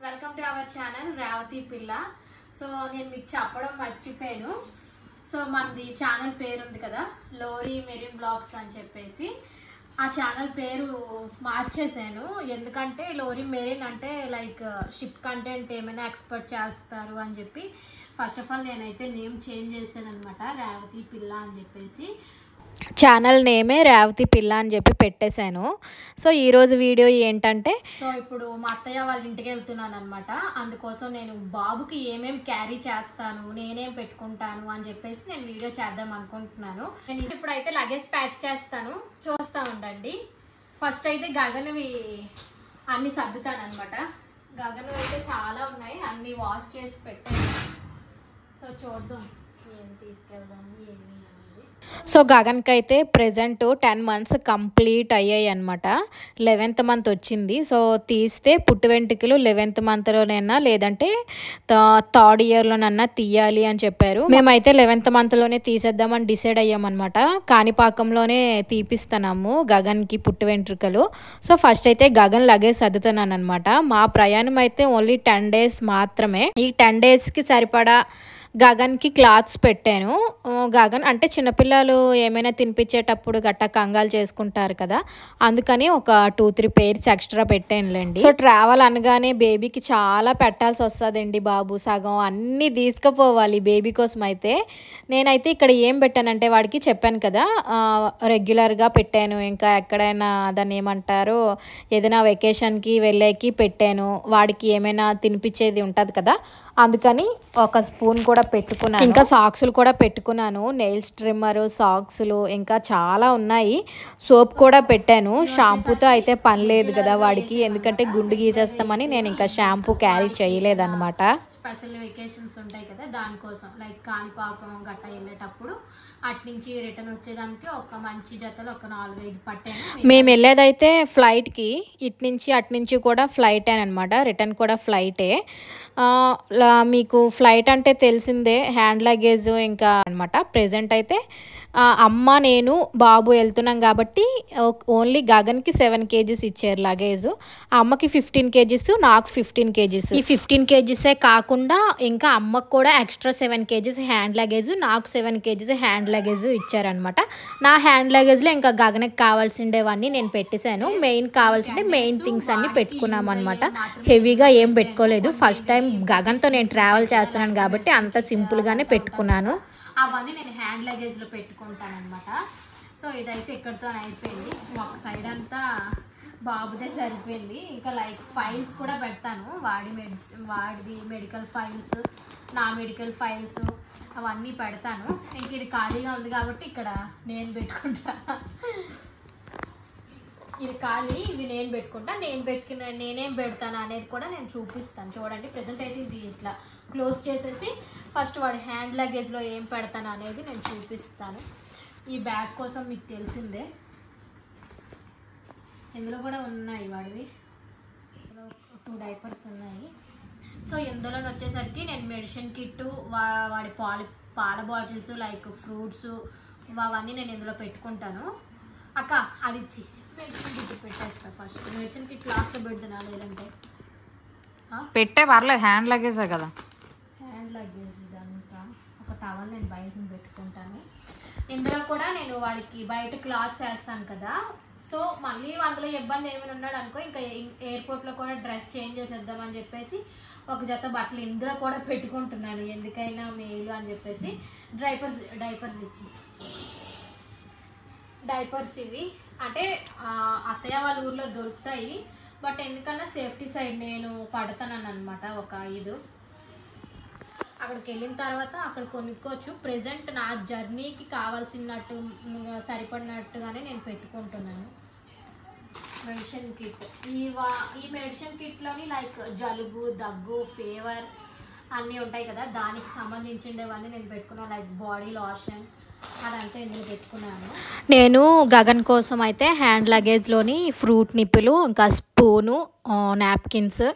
Welcome to our channel Revathi పిల్ల. So నేను మీకు చెప్పడం మర్చిపోయాను. సో మనది ఛానల్ పేరు ఉంది కదా, లోరీ మెరీన్ బ్లాగ్స్ అని చెప్పేసి. ఆ ఛానల్ పేరు మార్చేసాను. ఎందుకంటే లోరీ మెరీన్ అంటే లైక్ షిప్ కంటెంట్ ఏమైనా ఎక్స్పెక్ట్ చేస్తారు అని చెప్పి ఫస్ట్ ఆఫ్ ఆల్ నేనైతే నేమ్ చేంజ్ చేశాను అనమాట, రేవతి పిల్ల అని చెప్పేసి. ఛానల్ నేమే రేవతి పిల్ల అని చెప్పి పెట్టేశాను. సో ఈరోజు వీడియో ఏంటంటే, సో ఇప్పుడు మా అత్తయ్య వాళ్ళ ఇంటికి వెళ్తున్నాను అనమాట. అందుకోసం నేను బాబుకి ఏమేమి క్యారీ చేస్తాను, నేనేం పెట్టుకుంటాను అని చెప్పేసి నేను వీడియో చేద్దాం అనుకుంటున్నాను. నేను ఇప్పుడైతే లగేజ్ ప్యాక్ చేస్తాను, చూస్తూ ఉండండి. ఫస్ట్ అయితే గగన్వి అన్నీ సర్దుతాను అనమాట. గగన్ అయితే చాలా ఉన్నాయి, అన్నీ వాష్ చేసి పెట్టాను. సో చూద్దాం ఏం తీసుకెళ్దాము ఏమి అనేది. సో గగన్కి అయితే ప్రెజెంట్ 10 months కంప్లీట్ అయ్యాయి అనమాట. 11th month వచ్చింది. సో తీస్తే పుట్టు వెంట్రుకలు 11th monthలోనైనా లేదంటే 3rd yearలోనన్నా తీయాలి అని చెప్పారు. మేమైతే 11th monthలోనే తీసేద్దామని డిసైడ్ అయ్యామన్నమాట. కాణిపాకంలోనే తీపిస్తున్నాము గగన్కి పుట్టు వెంట్రుకలు. సో ఫస్ట్ అయితే గగన్ లగేజ్ సర్దుతున్నాను అనమాట. మా ప్రయాణం అయితే ఓన్లీ 10 days మాత్రమే. ఈ 10 daysకి సరిపడా గగన్కి క్లాత్స్ పెట్టాను. గగన్ అంటే చిన్నపిల్లలు ఏమైనా తినిపించేటప్పుడు గట్టా కంగాలు చేసుకుంటారు కదా, అందుకని ఒక 2-3 pairs ఎక్స్ట్రా పెట్టానులేండి. సో ట్రావెల్ అనగానే బేబీకి చాలా పెట్టాల్సి వస్తుందండి బాబు. సగం అన్నీ తీసుకుపోవాలి బేబీ కోసం. అయితే నేనైతే ఇక్కడ ఏం పెట్టానంటే, వాడికి చెప్పాను కదా రెగ్యులర్గా పెట్టాను. ఇంకా ఎక్కడైనా దాన్ని ఏమంటారు, ఏదైనా వెకేషన్కి వెళ్ళేకి పెట్టాను. వాడికి ఏమైనా తినిపించేది ఉంటుంది కదా, అందుకని ఒక స్పూన్ కూడా పెట్టుకున్నాను. ఇంకా సాక్సులు కూడా పెట్టుకున్నాను, నెయిల్స్ ట్రిమ్మరు, సాక్సులు ఇంకా చాలా ఉన్నాయి. సోప్ కూడా పెట్టాను. షాంపూతో అయితే పని లేదు కదా వాడికి, ఎందుకంటే గుండు గీసేస్తామని నేను ఇంకా షాంపూ క్యారీ చేయలేదన్నమాట. స్పెషల్ వెకేషన్స్ ఉంటాయి కదా, దానికోసం లైక్ కాణిపాకం గట్టా వెళ్ళేటప్పుడు అటు నుంచి రిటర్న్ వచ్చేదానికి ఒక మంచి జతలు ఒక 4-5 పట్టాను. మేము వెళ్ళేదైతే ఫ్లైట్కి, ఇటు నుంచి అటు నుంచి కూడా ఫ్లైటే అనమాట. రిటర్న్ కూడా ఫ్లైటే. మీకు ఫ్లైట్ అంటే తెలిసిందే, హ్యాండ్ లగేజ్ ఇంకా అనమాట. ప్రెజెంట్ అయితే అమ్మ నేను బాబు వెళ్తున్నాం కాబట్టి ఓన్లీ గగన్కి 7 kgs ఇచ్చారు లగేజ్. అమ్మకి 15 kgs, నాకు 15 kgs. ఈ 15 kgs కాకుండా ఇంకా అమ్మకు కూడా ఎక్స్ట్రా 7 kgs హ్యాండ్ లగేజ్, నాకు 7 kgs హ్యాండ్ లగేజ్ ఇచ్చారనమాట. నా హ్యాండ్ లగేజ్లో ఇంకా గగన్కి కావాల్సిండేవన్నీ నేను పెట్టేశాను. మెయిన్ కావాల్సిండే మెయిన్ థింగ్స్ అన్నీ పెట్టుకున్నాం అనమాట. హెవీగా ఏం పెట్టుకోలేదు. ఫస్ట్ టైం గగన్తో నేను ట్రావెల్ చేస్తున్నాను కాబట్టి అంత సింపుల్గానే పెట్టుకున్నాను. అవన్నీ నేను హ్యాండ్ లగేజ్లో పెట్టుకుంటాను అనమాట. సో ఇదైతే ఇక్కడితో అయిపోయింది. ఒక సైడ్ అంతా బాబుదే సరిపోయింది. ఇంకా లైక్ ఫైల్స్ కూడా పెడతాను, వాడిది మెడికల్ ఫైల్స్, నా మెడికల్ ఫైల్స్ అవన్నీ పెడతాను. ఇంక ఇది ఖాళీగా ఉంది కాబట్టి ఇక్కడ నేను పెట్టుకుంటా. ఇది ఖాళీ, ఇవి నేను పెట్టుకుంటా. నేనేం పెడతాను అనేది కూడా నేను చూపిస్తాను. చూడండి, ప్రజెంట్ అయితే ఇది ఇట్లా క్లోజ్ చేసేసి ఫస్ట్ వాడి హ్యాండ్ లగేజ్లో ఏం పెడతాను అనేది నేను చూపిస్తాను. ఈ బ్యాగ్ కోసం మీకు తెలిసిందే, ఇందులో కూడా ఉన్నాయి వాడివి 2 diapers ఉన్నాయి. సో ఇందులో వచ్చేసరికి నేను మెడిసిన్ కిట్టు, వాడి పాల బాటిల్స్ లైక్ ఫ్రూట్స్ అవన్నీ నేను ఇందులో పెట్టుకుంటాను. అక్క అది ఇచ్చి మెడిసిన్ కిట్ పెట్టేస్తా. ఫస్ట్ మెడిసిన్ కిట్ లాస్ట్లో పెడుతున్నా, లేదంటే పెట్టే పర్లేదు, హ్యాండ్ లగేజే కదా. హ్యాండ్ లగేజ్ ఇదంతా ఒక టవల్ నేను బయట పెట్టుకుంటాను. ఇందులో కూడా నేను వాడికి బయట క్లాత్స్ వేస్తాను కదా, సో మళ్ళీ అందులో ఇబ్బంది ఏమైనా ఉన్నాడు అనుకో, ఇంకా ఎయిర్పోర్ట్లో కూడా డ్రెస్ చేంజ్ చేసేద్దామని చెప్పేసి ఒక జత బట్టలు ఇందులో కూడా పెట్టుకుంటున్నాను, ఎందుకైనా మేలు అని చెప్పేసి. డైపర్స్ ఇవి అంటే అత్తయ్య వాళ్ళ ఊర్లో దొరుకుతాయి, బట్ ఎందుకన్నా సేఫ్టీ సైడ్ నేను పడతానని అనమాట. ఒక 5 అక్కడికి వెళ్ళిన తర్వాత అక్కడ కొనుక్కోవచ్చు. ప్రెజెంట్ నా జర్నీకి కావాల్సినట్టు సరిపడినట్టుగానే నేను పెట్టుకుంటున్నాను. మెడిసిన్ కిట్, ఈ మెడిసిన్ కిట్లోని లైక్ జలుబు, దగ్గు, ఫీవర్ అన్నీ ఉంటాయి కదా, దానికి సంబంధించినవన్నీ నేను పెట్టుకున్నాను. లైక్ బాడీ లోషన్ అదంతా ఇందులో పెట్టుకున్నాను. నేను గగన్ కోసం అయితే హ్యాండ్ లగేజ్లోని ఫ్రూట్ నిప్పులు, ఇంకా స్పూను, నాప్కిన్స్,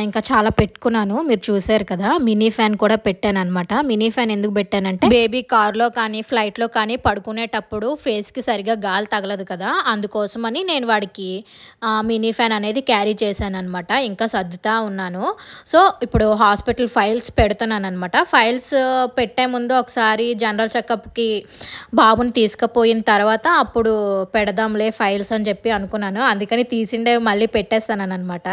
ఇంకా చాలా పెట్టుకున్నాను. మీరు చూసారు కదా! మినీ ఫ్యాన్ కూడా పెట్టాననమాట. మినీ ఫ్యాన్ ఎందుకు పెట్టానంటే బేబీ కార్‌లో కానీ, ఫ్లైట్‌లో కానీ పడుకునేటప్పుడు ఫేస్‌కి సరిగ్గా గాలి తగలదు కదా! అందుకోసమని నేను వాడికి మినీ ఫ్యాన్ అనేది క్యారీ చేశాననమాట. ఇంకా సర్దుతా ఉన్నాను. సో, ఇప్పుడు హాస్పిటల్ ఫైల్స్ పెడుతున్నాననమాట. ఫైల్స్ పెట్టే ముందు ఒకసారి జనరల్ చెకప్‌కి బాబుని తీసుకుపోయిన తర్వాత అప్పుడు పెడదాంలే ఫైల్స్ అని చెప్పి అనుకున్నాను. అందుకని తీసిండేవి మళ్ళీ పెట్టేస్తాననమాట.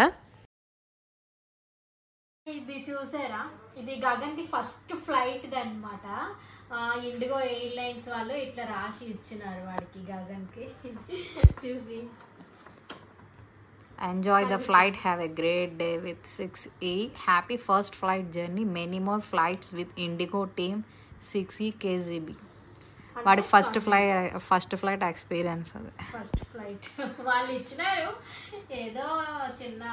ఇది చూసారా, ఇది గగన్‌ది ఫస్ట్ ఫ్లైట్‌ది అనమాట. ఇండిగో ఎయిర్‌లైన్స్ వాళ్ళు ఇట్లా రాసి ఇచ్చినారు వాడికి, గగన్‌కి. చూపి. Enjoy the flight. Have a great day with 6E. Happy first flight journey. Many more flights with Indigo team 6E KZB. వాడి ఫస్ట్ ఫ్లైట్ ఎక్స్పీరియన్స్ అది. ఫస్ట్ ఫ్లైట్ వాళ్ళు ఇచ్చినారు. ఏదో చిన్న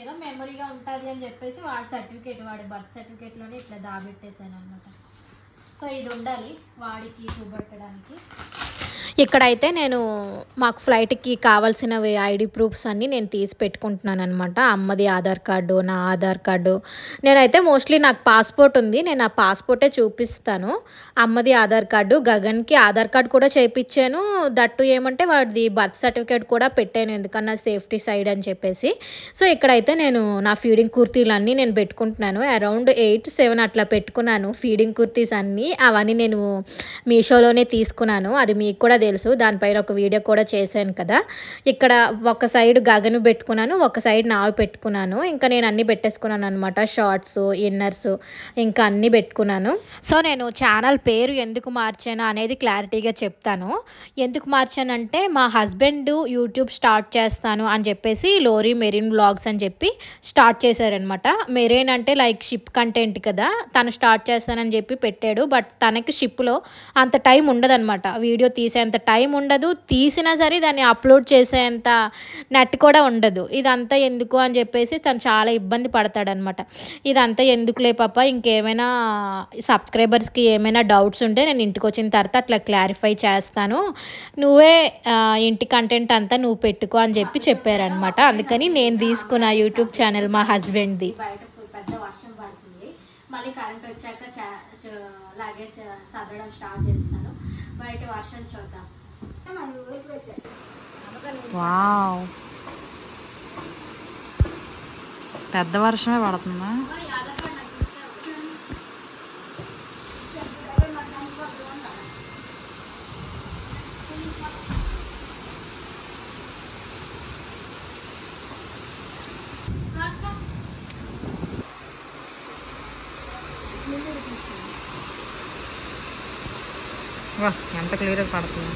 ఏదో మెమరీగా ఉంటుంది అని చెప్పేసి వాడి సర్టిఫికేట్, వాడి బర్త్ సర్టిఫికేట్లోనే ఇట్లా దాబెట్టేసాను అనమాట. సో ఇది ఉండాలి వాడికి చూపెట్టడానికి. ఇక్కడైతే నేను మాకు ఫ్లైట్‌కి కావాల్సినవి ఐడీ ప్రూఫ్స్ అన్నీ నేను తీసి పెట్టుకుంటున్నాను అనమాట. అమ్మది ఆధార్ కార్డు, నా ఆధార్ కార్డు. నేనైతే మోస్ట్లీ నాకు పాస్పోర్ట్ ఉంది. నేను ఆ పాస్పోర్టే చూపిస్తాను. అమ్మది ఆధార్ కార్డు, గగన్‌కి ఆధార్ కార్డు కూడా చేయించాను. దట్టు ఏమంటే వాడిది బర్త్ సర్టిఫికేట్ కూడా పెట్టాను, ఎందుకన్నా సేఫ్టీ సైడ్ అని చెప్పేసి. సో ఇక్కడైతే నేను నా ఫీడింగ్ కుర్తీలన్నీ నేను పెట్టుకుంటున్నాను. అరౌండ్ 8, 7 అట్లా పెట్టుకున్నాను ఫీడింగ్ కుర్తీస్ అన్నీ. అవన్నీ నేను మీషోలోనే తీసుకున్నాను. అది మీకు కూడా తెలుసు, దానిపైన ఒక వీడియో కూడా చేశాను కదా. ఇక్కడ ఒక సైడ్ గగను పెట్టుకున్నాను, ఒక సైడ్ నావి పెట్టుకున్నాను. ఇంకా నేను అన్నీ పెట్టేసుకున్నాను అనమాట. షార్ట్స్, ఇన్నర్స్ ఇంకా అన్నీ పెట్టుకున్నాను. సో నేను ఛానల్ పేరు ఎందుకు మార్చాను అనేది క్లారిటీగా చెప్తాను. ఎందుకు మార్చానంటే మా హస్బెండ్ యూట్యూబ్ స్టార్ట్ చేస్తాను అని చెప్పేసి లోరీ మెరీన్ వ్లాగ్స్ అని చెప్పి స్టార్ట్ చేశారనమాట. మెరీన్ అంటే లైక్ షిప్ కంటెంట్ కదా, తను స్టార్ట్ చేస్తానని చెప్పి పెట్టాడు. బట్ తనకి షిప్లో అంత టైం ఉండదన్నమాట. వీడియో తీసేంత టైం ఉండదు, తీసినా సరే దాన్ని అప్లోడ్ చేసేంత నెట్ కూడా ఉండదు. ఇదంతా ఎందుకు అని చెప్పేసి తను చాలా ఇబ్బంది పడతాడనమాట. ఇదంతా ఎందుకులే పాప, ఇంకేమైనా సబ్స్క్రైబర్స్కి ఏమైనా డౌట్స్ ఉంటే నేను ఇంటికి వచ్చిన తర్వాత అట్లా క్లారిఫై చేస్తాను, నువ్వే ఇంటి కంటెంట్ అంతా నువ్వు పెట్టుకో అని చెప్పి చెప్పారనమాట. అందుకని నేను తీసుకున్న యూట్యూబ్ ఛానల్ మా హస్బెండ్ది. బయట పెద్ద వర్షం పడుతుంది, మళ్ళీ కరెంట్ వచ్చాక లగేజ్ సర్దడం స్టార్ట్ చేస్తాను. బయట వర్షం చూద్దాం. వావ్, పెద్ద వర్షమే పడుతుందా? ఎంత క్లియర్గా పడుతుంది.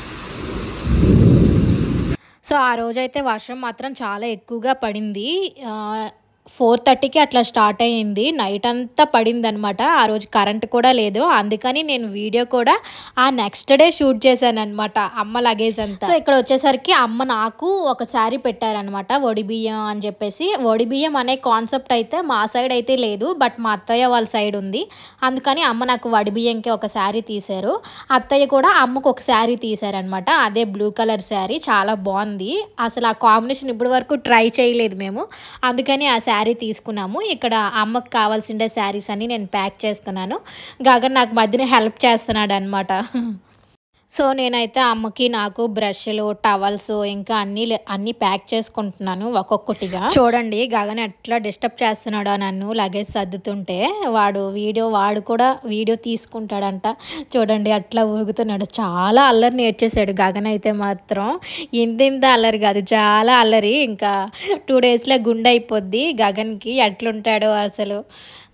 సో ఆ రోజైతే వర్షం మాత్రం చాలా ఎక్కువగా పడింది. 4:30కి అట్లా స్టార్ట్ అయ్యింది. నైట్ అంతా పడింది అనమాట. ఆ రోజు కరెంట్ కూడా లేదు. అందుకని నేను వీడియో కూడా ఆ నెక్స్ట్ డే షూట్ చేశాను అనమాట, అమ్మ లగేజ్ అంతా. సో ఇక్కడ వచ్చేసరికి అమ్మ నాకు ఒక శారీ పెట్టారనమాట, వడి బియ్యం అని చెప్పేసి. వడి బియ్యం అనే కాన్సెప్ట్ అయితే మా సైడ్ అయితే లేదు, బట్ మా అత్తయ్య వాళ్ళ సైడ్ ఉంది. అందుకని అమ్మ నాకు వడి బియ్యంకి ఒక శారీ తీశారు. అత్తయ్య కూడా అమ్మకు ఒక శారీ తీశారనమాట. అదే బ్లూ కలర్ శారీ, చాలా బాగుంది. అసలు ఆ కాంబినేషన్ ఇప్పటి వరకు ట్రై చేయలేదు మేము, అందుకని ఆ శారీ తీసుకున్నాము. ఇక్కడ అమ్మకు కావాల్సిన శారీస్ అన్ని నేను ప్యాక్ చేస్తున్నాను. గగన్ నాకు మధ్యన హెల్ప్ చేస్తున్నాడు అనమాట. సో నేనైతే అమ్మకి నాకు బ్రష్లు, టవల్స్ ఇంకా అన్నీ ప్యాక్ చేసుకుంటున్నాను ఒక్కొక్కటిగా. చూడండి గగన్ ఎట్లా డిస్టర్బ్ చేస్తున్నాడో నన్ను లగేజ్ సర్దుతుంటే. వాడు కూడా వీడియో తీసుకుంటాడంట. చూడండి అట్లా ఊగుతున్నాడు. చాలా అల్లరి నేర్చేసాడు గగన్ అయితే మాత్రం. ఇంత అల్లరి కాదు, చాలా అల్లరి. ఇంకా 2 డేస్లో గుండె అయిపోద్ది గగన్కి, ఎట్లుంటాడో అసలు.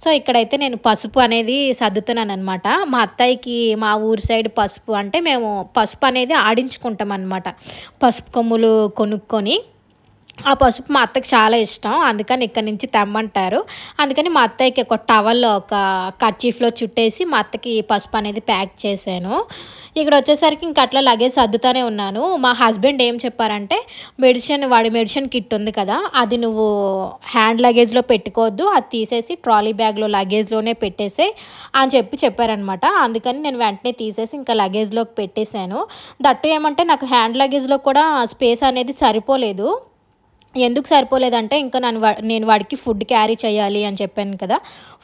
సో ఇక్కడైతే నేను పసుపు అనేది సర్దుతున్నాను అనమాట. మా అత్తయ్యకి మా ఊరి సైడ్ పసుపు అంటే మేము పసుపు అనేది ఆడించుకుంటాం అనమాట. పసుపు కొమ్ములు కొనుక్కొని, ఆ పసుపు మా అత్తకి చాలా ఇష్టం, అందుకని ఇక్కడి నుంచి తెమ్మంటారు. అందుకని మా అత్తయ్యకి ఒక టవల్లో ఒక కర్చీఫ్లో చుట్టేసి మా అత్తకి పసుపు అనేది ప్యాక్ చేశాను. ఇక్కడ వచ్చేసరికి ఇంక అట్లా లగేజ్ సర్దుతానే ఉన్నాను. మా హస్బెండ్ ఏం చెప్పారంటే, వాడి మెడిసిన్ కిట్ ఉంది కదా, అది నువ్వు హ్యాండ్ లగేజ్లో పెట్టుకోవద్దు, అది తీసేసి ట్రాలీ బ్యాగ్లో లగేజ్లోనే పెట్టేసే అని చెప్పారనమాట. అందుకని నేను వెంటనే తీసేసి ఇంకా లగేజ్లోకి పెట్టేశాను. దట్టు ఏమంటే నాకు హ్యాండ్ లగేజ్లో కూడా స్పేస్ అనేది సరిపోలేదు. ఎందుకు సరిపోలేదంటే ఇంకా నేను వాడికి ఫుడ్ క్యారీ చేయాలి అని చెప్పాను కదా,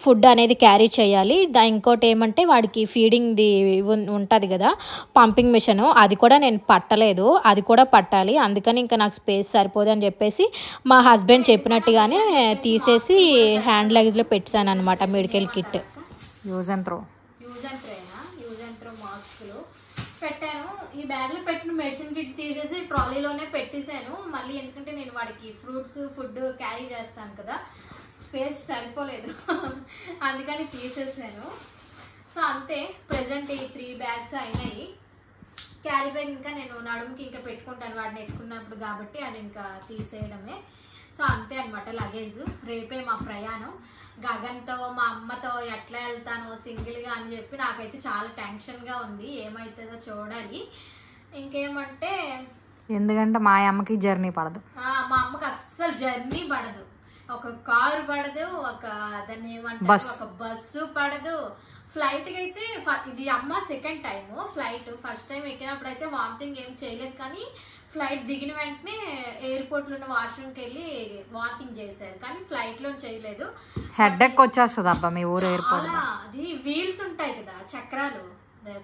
ఫుడ్ అనేది క్యారీ చేయాలి. ఇంకోటి ఏమంటే వాడికి ఫీడింగ్ది ఉంటుంది కదా పంపింగ్ మిషన్, అది కూడా నేను పట్టలేదు, అది కూడా పట్టాలి. అందుకని ఇంకా నాకు స్పేస్ సరిపోదు అని చెప్పేసి మా హస్బెండ్ చెప్పినట్టుగానే తీసేసి హ్యాండ్ లగేజ్లో పెట్టాను అనమాట medical kit. Use and throw మాస్కులు పెట్టాను. ఈ బ్యాగ్లో పెట్టిన మెడిసిన్ కిట్ తీసేసి ట్రాలీలోనే పెట్టేశాను మళ్ళీ, ఎందుకంటే నేను వాడికి ఫ్రూట్స్ ఫుడ్ క్యారీ చేస్తాను కదా, స్పేస్ సరిపోలేదు అందుకని తీసేసాను. సో అంతే, ప్రజెంట్ ఈ 3 బ్యాగ్స్ అయినాయి. క్యారీ బ్యాగ్ ఇంకా నేను నడుముకి ఇంకా పెట్టుకుంటాను వాడిని ఎత్తుకున్నప్పుడు కాబట్టి, అది ఇంకా తీసేయడమే. సో అంతే అనమాట లగేజ్. రేపే మా ప్రయాణం. గగన్తో మా అమ్మతో ఎట్లా వెళ్తాను సింగిల్గా అని చెప్పి నాకైతే చాలా టెన్షన్గా ఉంది, ఏమవుతుందో చూడాలి. ఇంకేమంటే ఎందుకంటే మా అమ్మకి జర్నీ పడదు, మా అమ్మకి అస్సలు జర్నీ పడదు, ఒక కారు పడదు, దాన్ని ఏమంటారు ఒక బస్సు పడదు. ఫ్లైట్కి అయితే ఇది అమ్మ second time flight. First time ఎక్కినప్పుడు అయితే వామిటింగ్ ఏం చేయలేదు, కానీ ఫ్లైట్ దిగిన వెంటనే ఎయిర్పోర్ట్లో ఉన్న వాష్రూమ్కి వెళ్ళి వామిటింగ్ చేశారు, కానీ ఫ్లైట్లో చేయలేదు. హెడ్ఎక్ వచ్చేస్తుంది అబ్బా మీ ఊరు ఎయిర్పోర్ట్. అది వీల్స్ ఉంటాయి కదా, చక్రాలు,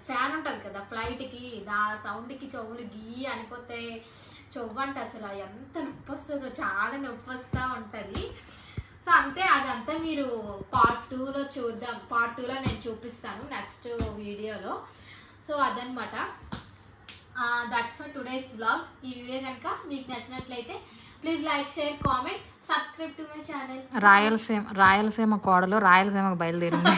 ఫ్యాన్ ఉంటుంది కదా ఫ్లైట్కి, దా సౌండ్కి చెవులు గీ అనిపోతాయి. చెవ్వంట అసలు ఎంత నొప్పి వస్తుందో, చాలా నొప్పి వస్తూ ఉంటుంది. సో అంతే, అదంతా మీరు పార్ట్ 2లో చూద్దాం. పార్ట్ 2లో నేను చూపిస్తాను నెక్స్ట్ వీడియోలో. సో అదనమాట, దట్స్ ఫర్ టుడేస్ వ్లాగ్. ఈ వీడియో కనుక మీకు నచ్చినట్లయితే please like, share, comment, subscribe to my channel. Rayalaseema కోడలు రాయలసీమకు బయలుదేరింది.